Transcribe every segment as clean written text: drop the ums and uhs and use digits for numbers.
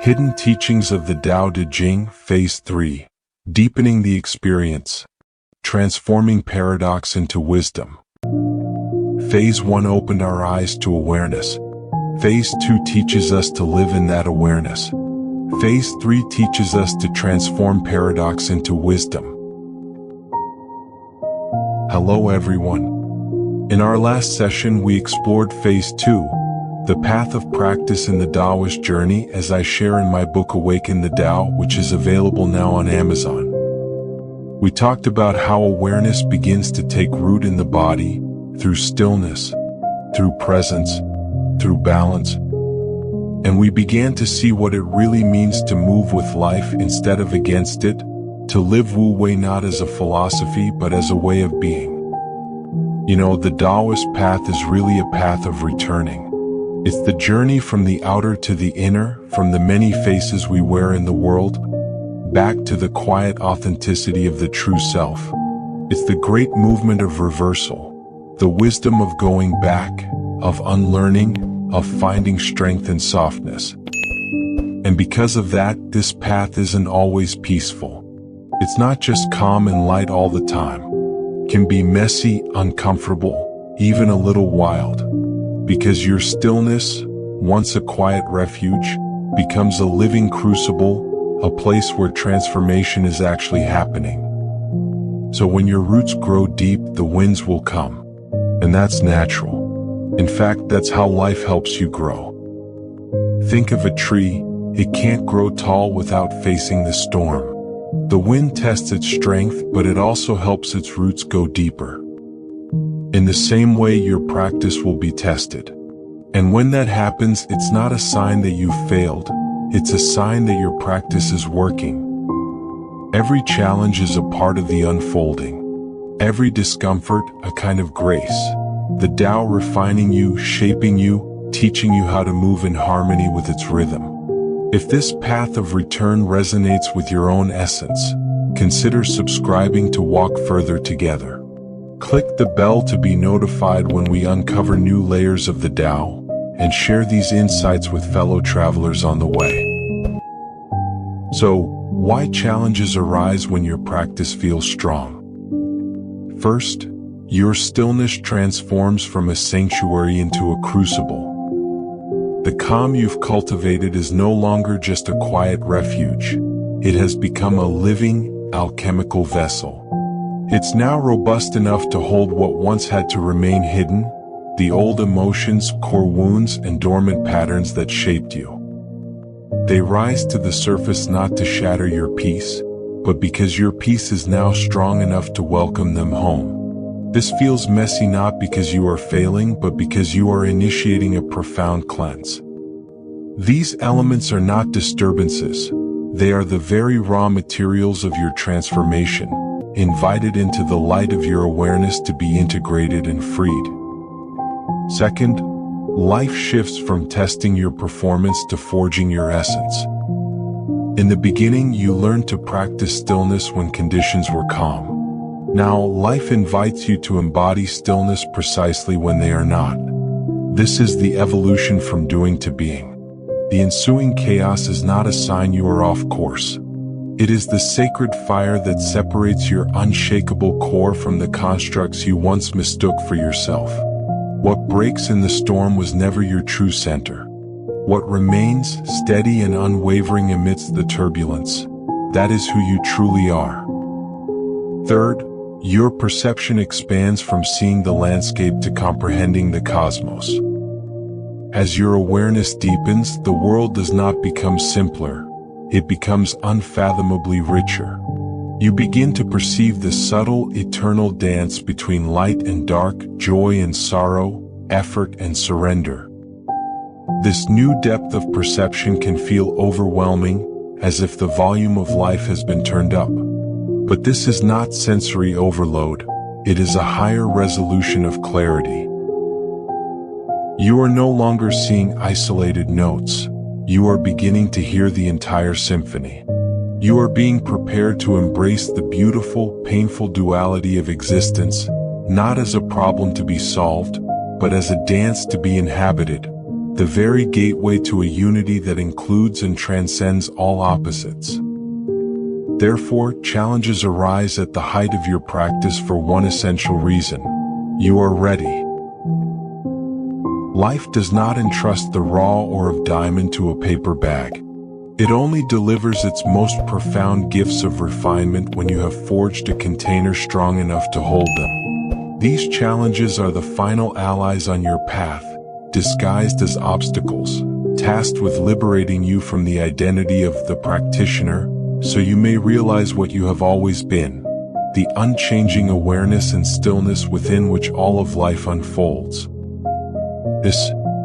Hidden Teachings of the Tao Te Ching, Phase 3. Deepening the Experience. Transforming Paradox into Wisdom. Phase 1 opened our eyes to awareness. Phase 2 teaches us to live in that awareness. Phase 3 teaches us to transform paradox into wisdom. Hello everyone. In our last session we explored Phase 2, the path of practice in the Taoist journey, as I share in my book Awaken the Tao, which is available now on Amazon. We talked about how awareness begins to take root in the body, through stillness, through presence, through balance, and we began to see what it really means to move with life instead of against it, to live Wu Wei not as a philosophy but as a way of being. You know, the Taoist path is really a path of returning. It's the journey from the outer to the inner, from the many faces we wear in the world, back to the quiet authenticity of the true self. It's the great movement of reversal, the wisdom of going back, of unlearning, of finding strength and softness. And because of that, this path isn't always peaceful. It's not just calm and light all the time. It can be messy, uncomfortable, even a little wild. Because your stillness, once a quiet refuge, becomes a living crucible, a place where transformation is actually happening. So when your roots grow deep, the winds will come. And that's natural. In fact, that's how life helps you grow. Think of a tree. It can't grow tall without facing the storm. The wind tests its strength, but it also helps its roots go deeper. In the same way, your practice will be tested. And when that happens, it's not a sign that you've failed. It's a sign that your practice is working. Every challenge is a part of the unfolding. Every discomfort, a kind of grace. The Tao refining you, shaping you, teaching you how to move in harmony with its rhythm. If this path of return resonates with your own essence, consider subscribing to walk further together. Click the bell to be notified when we uncover new layers of the Tao, and share these insights with fellow travelers on the way. So, why challenges arise when your practice feels strong? First, your stillness transforms from a sanctuary into a crucible. The calm you've cultivated is no longer just a quiet refuge. It has become a living, alchemical vessel. It's now robust enough to hold what once had to remain hidden, the old emotions, core wounds, and dormant patterns that shaped you. They rise to the surface not to shatter your peace, but because your peace is now strong enough to welcome them home. This feels messy not because you are failing, but because you are initiating a profound cleanse. These elements are not disturbances. They are the very raw materials of your transformation, invited into the light of your awareness to be integrated and freed. Second, life shifts from testing your performance to forging your essence. In the beginning, you learned to practice stillness when conditions were calm. Now, life invites you to embody stillness precisely when they are not. This is the evolution from doing to being. The ensuing chaos is not a sign you are off course. It is the sacred fire that separates your unshakable core from the constructs you once mistook for yourself. What breaks in the storm was never your true center. What remains steady and unwavering amidst the turbulence, that is who you truly are. Third, your perception expands from seeing the landscape to comprehending the cosmos. As your awareness deepens, the world does not become simpler. It becomes unfathomably richer. You begin to perceive the subtle, eternal dance between light and dark, joy and sorrow, effort and surrender. This new depth of perception can feel overwhelming, as if the volume of life has been turned up. But this is not sensory overload. It is a higher resolution of clarity. You are no longer seeing isolated notes. You are beginning to hear the entire symphony. You are being prepared to embrace the beautiful, painful duality of existence, not as a problem to be solved, but as a dance to be inhabited, the very gateway to a unity that includes and transcends all opposites. Therefore, challenges arise at the height of your practice for one essential reason: you are ready. Life does not entrust the raw ore of diamond to a paper bag. It only delivers its most profound gifts of refinement when you have forged a container strong enough to hold them. These challenges are the final allies on your path, disguised as obstacles, tasked with liberating you from the identity of the practitioner, so you may realize what you have always been, the unchanging awareness and stillness within which all of life unfolds. This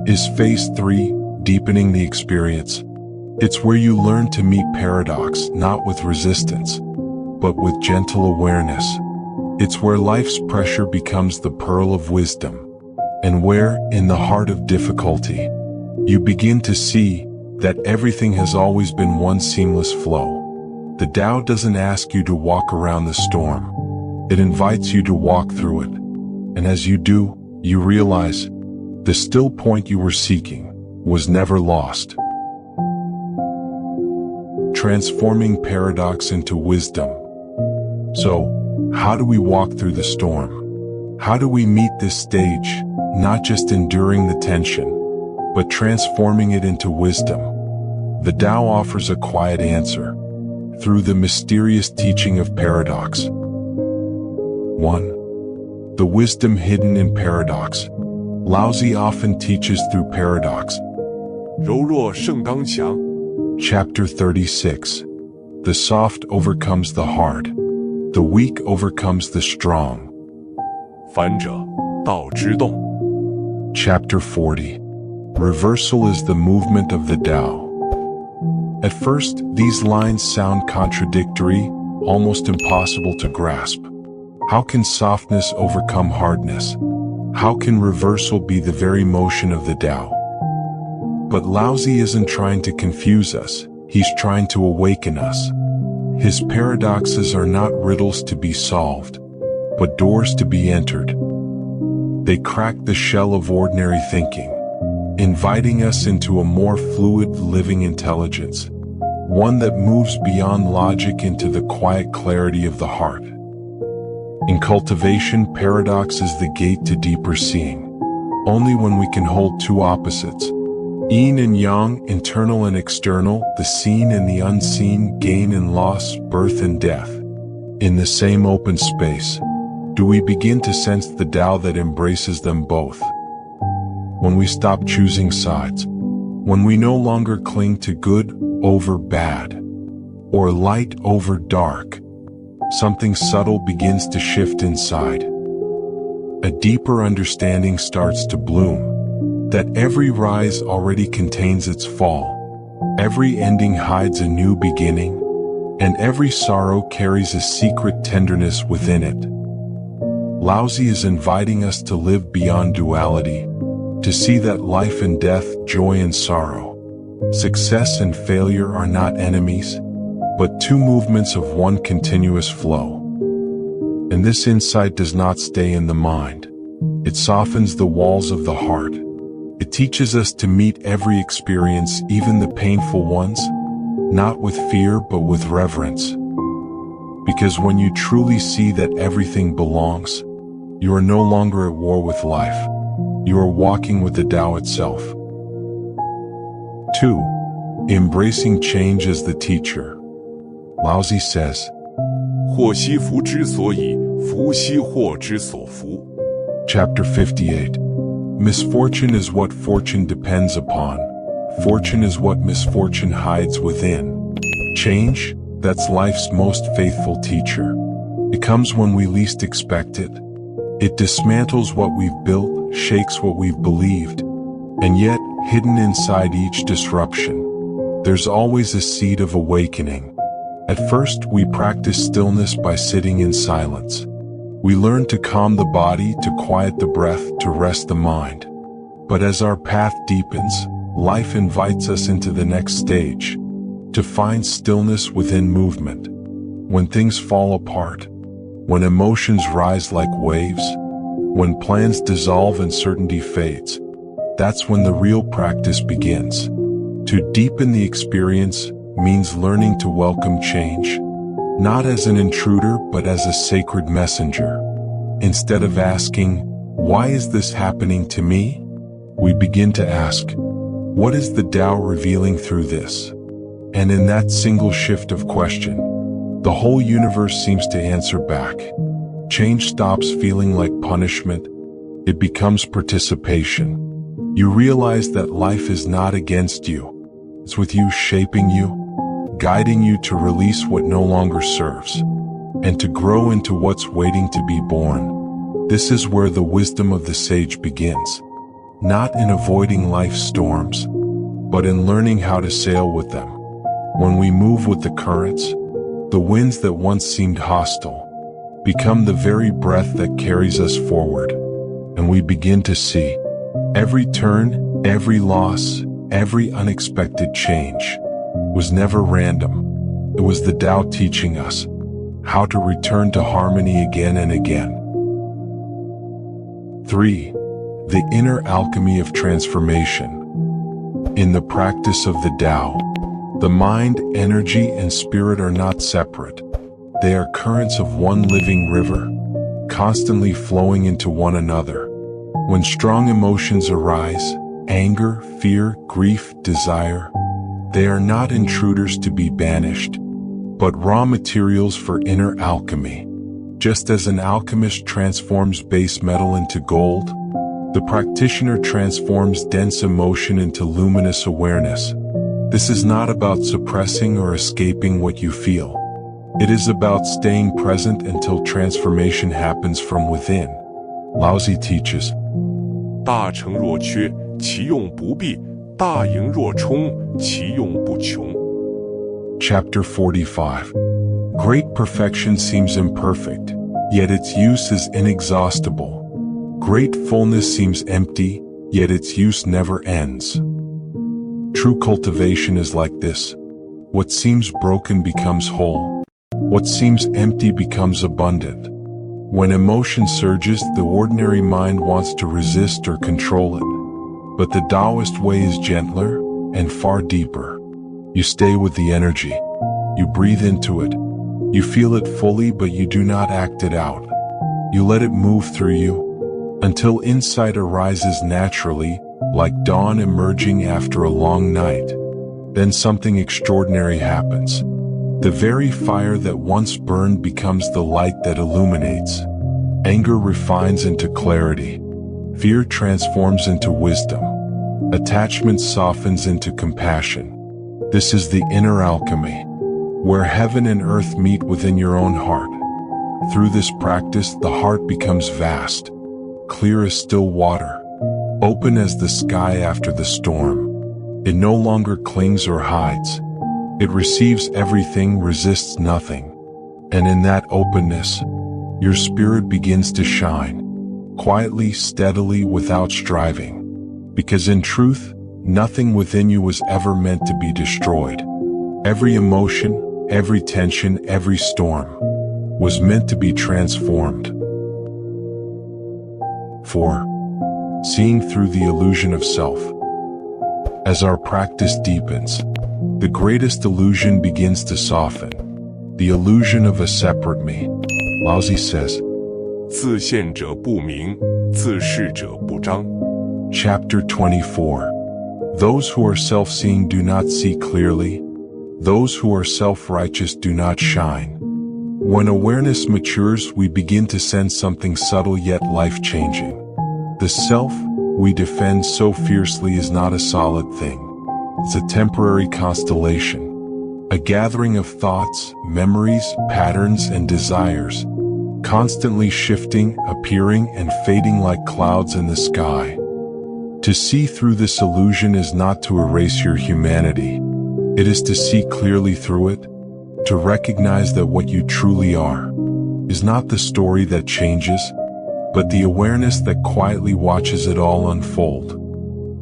is Phase 3, Deepening the Experience. It's where you learn to meet paradox not with resistance, but with gentle awareness. It's where life's pressure becomes the pearl of wisdom, and where, in the heart of difficulty, you begin to see that everything has always been one seamless flow. The Tao doesn't ask you to walk around the storm. It invites you to walk through it. And as you do, you realize the still point you were seeking was never lost. Transforming paradox into wisdom. So, how do we walk through the storm? How do we meet this stage, not just enduring the tension, but transforming it into wisdom? The Tao offers a quiet answer, through the mysterious teaching of paradox. 1. The wisdom hidden in paradox. Laozi often teaches through paradox. 柔弱胜刚强 Chapter 36. The soft overcomes the hard. The weak overcomes the strong. 反者道之动 Chapter 40. Reversal is the movement of the Tao. At first, these lines sound contradictory, almost impossible to grasp. How can softness overcome hardness? How can reversal be the very motion of the Tao? But Laozi isn't trying to confuse us, he's trying to awaken us. His paradoxes are not riddles to be solved, but doors to be entered. They crack the shell of ordinary thinking, inviting us into a more fluid, living intelligence, one that moves beyond logic into the quiet clarity of the heart. In cultivation, paradox is the gate to deeper seeing. Only when we can hold two opposites, yin and yang, internal and external, the seen and the unseen, gain and loss, birth and death, in the same open space, do we begin to sense the Tao that embraces them both. When we stop choosing sides, when we no longer cling to good over bad, or light over dark, something subtle begins to shift inside. A deeper understanding starts to bloom, that every rise already contains its fall, every ending hides a new beginning, and every sorrow carries a secret tenderness within it. Laozi is inviting us to live beyond duality, to see that life and death, joy and sorrow, success and failure are not enemies, but two movements of one continuous flow. And this insight does not stay in the mind. It softens the walls of the heart. It teaches us to meet every experience, even the painful ones, not with fear but with reverence. Because when you truly see that everything belongs, you are no longer at war with life. You are walking with the Tao itself. 2. Embracing change as the teacher. Laozi says, 祸兮福之所以，福兮祸之所伏 Chapter 58. Misfortune is what fortune depends upon. Fortune is what misfortune hides within. Change, that's life's most faithful teacher. It comes when we least expect it. It dismantles what we've built, shakes what we've believed. And yet, hidden inside each disruption, there's always a seed of awakening. At first, we practice stillness by sitting in silence. We learn to calm the body, to quiet the breath, to rest the mind. But as our path deepens, life invites us into the next stage, to find stillness within movement. When things fall apart, when emotions rise like waves, when plans dissolve and certainty fades, that's when the real practice begins. To deepen the experience means learning to welcome change, not as an intruder but as a sacred messenger. Instead of asking, "Why is this happening to me?" we begin to ask, "What is the Tao revealing through this?" And in that single shift of question, the whole universe seems to answer back. Change stops feeling like punishment. It becomes participation. You realize that life is not against you. It's with you, shaping you, guiding you to release what no longer serves, and to grow into what's waiting to be born. This is where the wisdom of the sage begins, not in avoiding life's storms, but in learning how to sail with them. When we move with the currents, the winds that once seemed hostile become the very breath that carries us forward, and we begin to see every turn, every loss, every unexpected change was never random. It was the Tao teaching us how to return to harmony again and again. 3. The inner alchemy of transformation. In the practice of the Tao, the mind, energy, and spirit are not separate. They are currents of one living river, constantly flowing into one another. When strong emotions arise, anger, fear, grief, desire, they are not intruders to be banished, but raw materials for inner alchemy. Just as an alchemist transforms base metal into gold, the practitioner transforms dense emotion into luminous awareness. This is not about suppressing or escaping what you feel. It is about staying present until transformation happens from within. Laozi teaches, 大成若缺，其用不弊；大盈若冲，其用不穷。 Chapter 45. Great perfection seems imperfect, yet its use is inexhaustible. Great fullness seems empty, yet its use never ends. True cultivation is like this. What seems broken becomes whole. What seems empty becomes abundant. When emotion surges, the ordinary mind wants to resist or control it. But the Taoist way is gentler and far deeper. You stay with the energy. You breathe into it. You feel it fully, but you do not act it out. You let it move through you until insight arises naturally, like dawn emerging after a long night. Then something extraordinary happens. The very fire that once burned becomes the light that illuminates. Anger refines into clarity. Fear transforms into wisdom. Attachment softens into compassion. This is the inner alchemy, where heaven and earth meet within your own heart. Through this practice, the heart becomes vast, clear as still water, open as the sky after the storm. It no longer clings or hides. It receives everything, resists nothing. And in that openness, your spirit begins to shine, quietly, steadily, without striving. Because in truth, nothing within you was ever meant to be destroyed. Every emotion, every tension, every storm was meant to be transformed. 4. Seeing through the illusion of self. As our practice deepens, the greatest illusion begins to soften. The illusion of a separate me. Laozi says, 自现者不明，自是者不彰。 Chapter 24. Those who are self-seeing do not see clearly. Those who are self-righteous do not shine. When awareness matures, we begin to sense something subtle yet life-changing. The self we defend so fiercely is not a solid thing. It's a temporary constellation, a gathering of thoughts, memories, patterns, and desires, constantly shifting, appearing, and fading like clouds in the sky. To see through this illusion is not to erase your humanity. It is to see clearly through it, to recognize that what you truly are is not the story that changes, but the awareness that quietly watches it all unfold.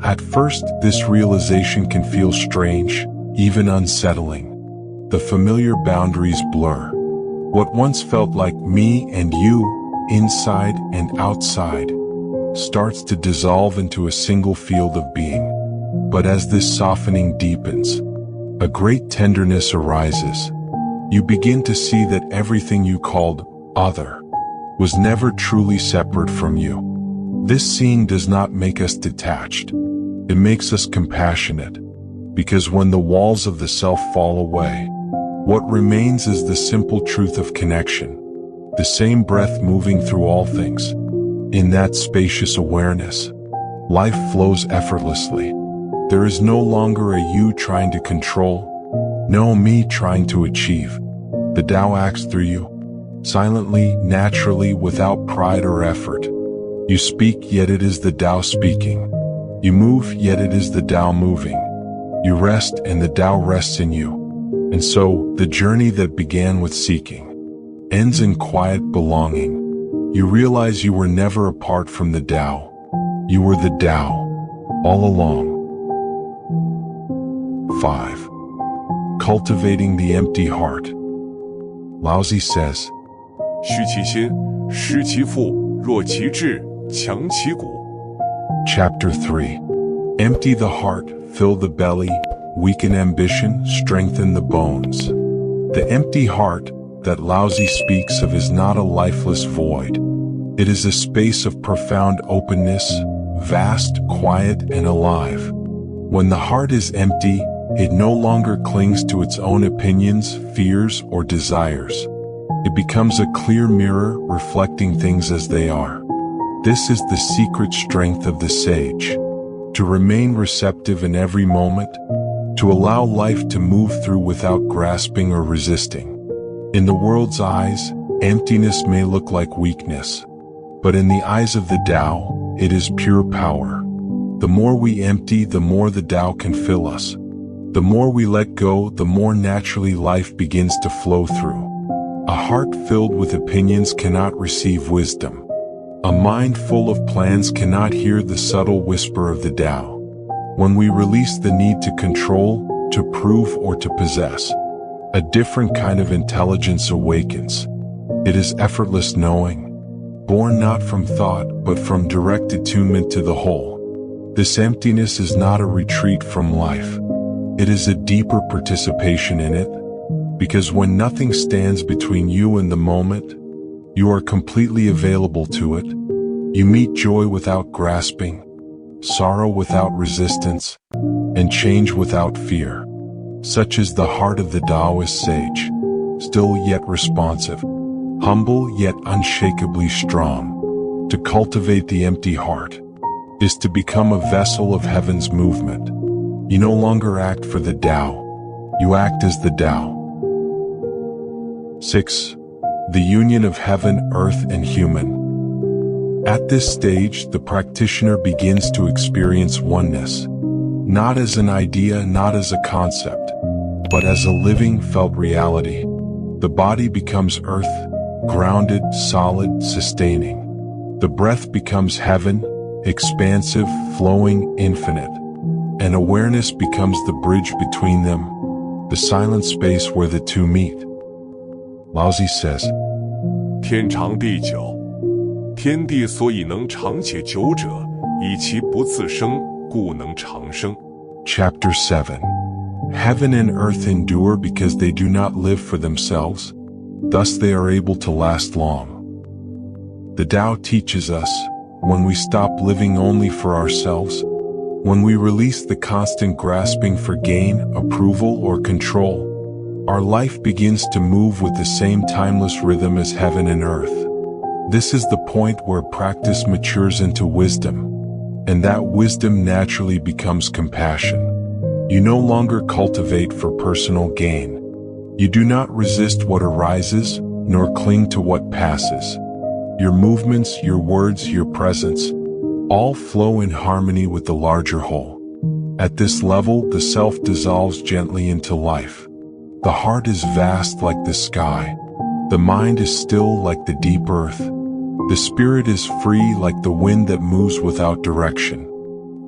At first, this realization can feel strange, even unsettling. The familiar boundaries blur. What once felt like me and you, inside and outside, starts to dissolve into a single field of being. But as this softening deepens, a great tenderness arises. You begin to see that everything you called other was never truly separate from you. This seeing does not make us detached. It makes us compassionate, because when the walls of the self fall away, what remains is the simple truth of connection, the same breath moving through all things. In that spacious awareness, life flows effortlessly. There is no longer a you trying to control, no me trying to achieve. The Tao acts through you, silently, naturally, without pride or effort. You speak, yet it is the Tao speaking. You move, yet it is the Tao moving. You rest, and the Tao rests in you. And so, the journey that began with seeking ends in quiet belonging. You realize you were never apart from the Tao. You were the Tao, all along. 5. Cultivating the empty heart. Laozi says, 虚其心，实其腹，弱其志，强其骨。 Chapter 3. Empty the heart, fill the belly, weaken ambition, strengthen the bones. The empty heart that Laozi speaks of is not a lifeless void. It is a space of profound openness, vast, quiet, and alive. When the heart is empty, it no longer clings to its own opinions, fears, or desires. It becomes a clear mirror reflecting things as they are. This is the secret strength of the sage. To remain receptive in every moment, to allow life to move through without grasping or resisting. In the world's eyes, emptiness may look like weakness, but in the eyes of the Tao, it is pure power. The more we empty, the more the Tao can fill us. The more we let go, the more naturally life begins to flow through. A heart filled with opinions cannot receive wisdom. A mind full of plans cannot hear the subtle whisper of the Tao. When we release the need to control, to prove, or to possess, a different kind of intelligence awakens. It is effortless knowing, born not from thought but from direct attunement to the whole. This emptiness is not a retreat from life. It is a deeper participation in it, because when nothing stands between you and the moment, you are completely available to it. You meet joy without grasping, sorrow without resistance, and change without fear. Such is the heart of the Taoist sage, still yet responsive, humble yet unshakably strong. To cultivate the empty heart is to become a vessel of heaven's movement. You no longer act for the Tao, you act as the Tao. 6. The union of heaven, earth, and human. At this stage, the practitioner begins to experience oneness, not as an idea, not as a concept, but as a living, felt reality. The body becomes earth, grounded, solid, sustaining. The breath becomes heaven, expansive, flowing, infinite. And awareness becomes the bridge between them, the silent space where the two meet. Laozi says, 天长地久，天地所以能长且久者，以其不自生，故能长生。 Chapter 7. Heaven and earth endure because they do not live for themselves, thus they are able to last long. The Tao teaches us, when we stop living only for ourselves, when we release the constant grasping for gain, approval, or control, our life begins to move with the same timeless rhythm as heaven and earth. This is the point where practice matures into wisdom, and that wisdom naturally becomes compassion. You no longer cultivate for personal gain. You do not resist what arises, nor cling to what passes. Your movements, your words, your presence, all flow in harmony with the larger whole. At this level, the self dissolves gently into life. The heart is vast like the sky. The mind is still like the deep earth. The spirit is free like the wind that moves without direction.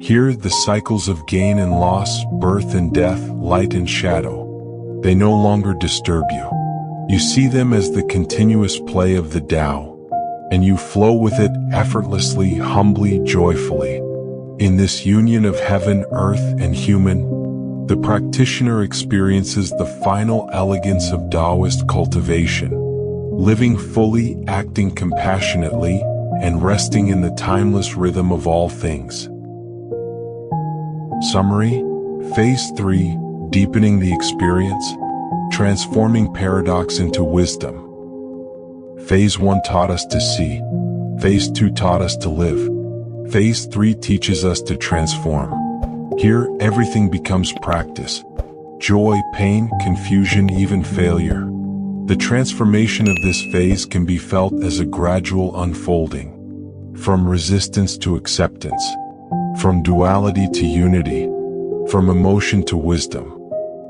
Here, the cycles of gain and loss, birth and death, light and shadow, they no longer disturb you. You see them as the continuous play of the Tao, and you flow with it effortlessly, humbly, joyfully. In this union of heaven, earth, and human, the practitioner experiences the final elegance of Taoist cultivation, living fully, acting compassionately, and resting in the timeless rhythm of all things. Summary: Phase 3, Deepening the Experience, Transforming Paradox into Wisdom. Phase 1 taught us to see. Phase 2 taught us to live. Phase 3 teaches us to transform. Here, everything becomes practice. Joy, pain, confusion, even failure. The transformation of this phase can be felt as a gradual unfolding. From resistance to acceptance. From duality to unity. From emotion to wisdom.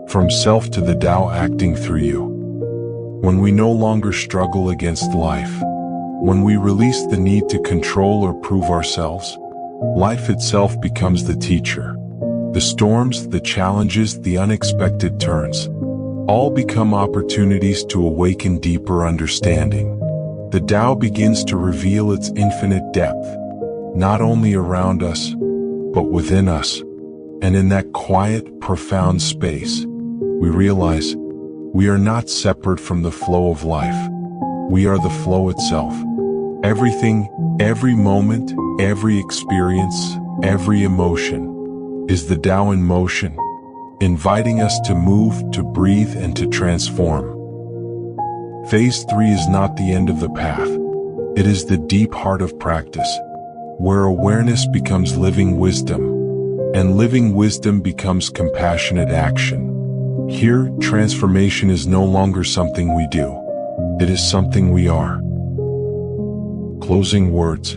From self to the Tao acting through you. When we no longer struggle against life. When we release the need to control or prove ourselves, life itself becomes the teacher. The storms, the challenges, the unexpected turns, all become opportunities to awaken deeper understanding. The Tao begins to reveal its infinite depth, not only around us, but within us. And in that quiet, profound space, we realize we are not separate from the flow of life. We are the flow itself. Everything, every moment, every experience, every emotion is the Tao in motion, inviting us to move, to breathe, and to transform. Phase 3 is not the end of the path. It is the deep heart of practice, where awareness becomes living wisdom, and living wisdom becomes compassionate action. Here, transformation is no longer something we do. It is something we are. Closing words.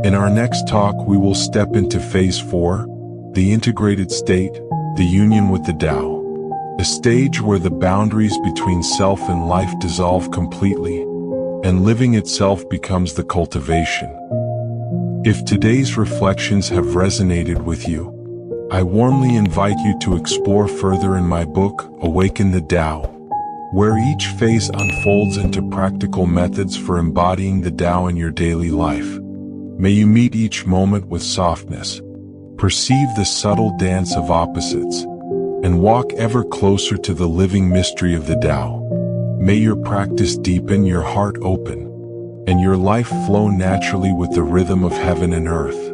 In our next talk, we will step into Phase 4, the integrated state, the union with the Tao. A stage where the boundaries between self and life dissolve completely, and living itself becomes the cultivation. If today's reflections have resonated with you, I warmly invite you to explore further in my book, Awaken the Tao, where each phase unfolds into practical methods for embodying the Tao in your daily life. May you meet each moment with softness, perceive the subtle dance of opposites, and walk ever closer to the living mystery of the Tao. May your practice deepen, your heart open, and your life flow naturally with the rhythm of heaven and earth.